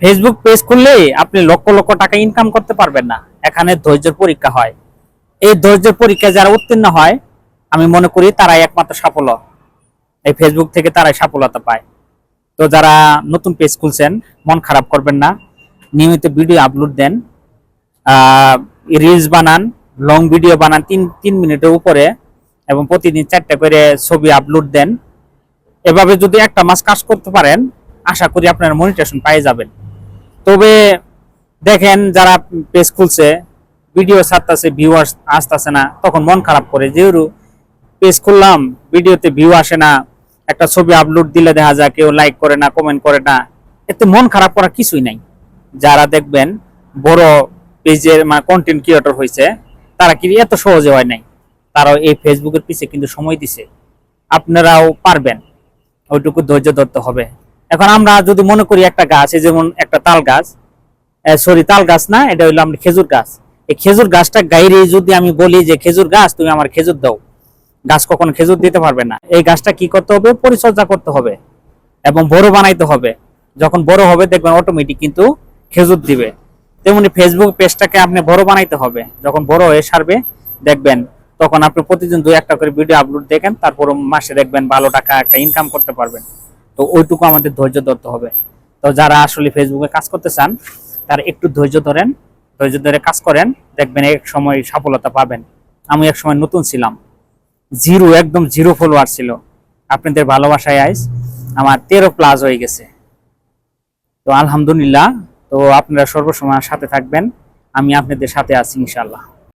Facebook page খুললে আপনি লক্ষ লক্ষ টাকা ইনকাম করতে পারবেন না। এখানে ধৈর্যের পরীক্ষা হয়। এই ধৈর্যের পরীক্ষায় যারা উত্তীর্ণ হয়, আমি মনে করি তারাই একমাত্র সাফল্য। এই ফেসবুক থেকে তারাই সফলতা পায়। তো যারা নতুন পেজ খুলছেন, মন খারাপ করবেন না। নিয়মিত ভিডিও আপলোড দেন, রিলস বানান, লং ভিডিও বানান 3 মিনিটের উপরে, এবং প্রতিদিন 4টা করে ছবি আপলোড দেন। এভাবে যদি একটা মাস কাজ করতে পারেন, আশা করি আপনারা মনিটাইজেশন পেয়ে যাবেন। তবে দেখেন, যারা পেজ খুলছে, ভিডিও ছাড়তেছে, ভিউয়ার্স আসতেছে না, তখন মন খারাপ করে। যেহেতু পেজ খুললাম, ভিডিওতে ভিউ আসে না, একটা ছবি আপলোড দিলে দেখা যায় কেউ লাইক করে না, কমেন্ট করে না, এতে মন খারাপ করার কিছুই নাই। যারা দেখবেন বড় পেজের কন্টেন্ট ক্রিয়েটর হয়েছে, তারা কি এত সহজে হয় নাই, তারাও এই ফেসবুকের পিছে কিন্তু সময় দিছে। আপনারাও পারবেন, ওইটুকু ধৈর্য ধরতে হবে। এখন আমরা যদি মনে করি একটা গাছ, এই যেমন একটা তাল গাছ, সরি তাল গাছ না, এটা হইলো আমরা খেজুর গাছ। এই খেজুর গাছটা গাইরে যদি আমি বলি যে খেজুর গাছ তুমি আমার খেজুর দাও, গাছ কখনো খেজুর দিতে পারবে না। এই গাছটা কি করতে হবে? পরিচর্যা করতে হবে এবং বড় বানাইতে হবে। যখন বড় হবে দেখবেন অটোমেটিক কিন্তু খেজুর দিবে। তেমনি ফেসবুক পেজটাকে আপনি বড় বানাইতে হবে। যখন বড় হয়ে সারবে দেখবেন, তখন আপনি প্রতিদিন 2-1টা করে ভিডিও আপলোড দেখেন, তারপর মাসে দেখবেন ভালো টাকা একটা ইনকাম করতে পারবেন। তো ওইটুকু আমাদের ধৈর্য ধরতে হবে। তো যারা আসলে ফেসবুকে কাজ করতে চান, তারা একটু ধৈর্য ধরেন, ধৈর্য ধরে কাজ করেন, দেখবেন এক সময় সফলতা পাবেন। আমি এক সময় নতুন ছিলাম, একদম জিরো ফলোয়ার ছিল। আপনাদের ভালোবাসায় আইস আমার 13+ হয়ে গেছে। তো আলহামদুলিল্লাহ। তো আপনারা সর্বসময় সাথে থাকবেন, আমি আপনাদের সাথে আছি ইনশাআল্লাহ।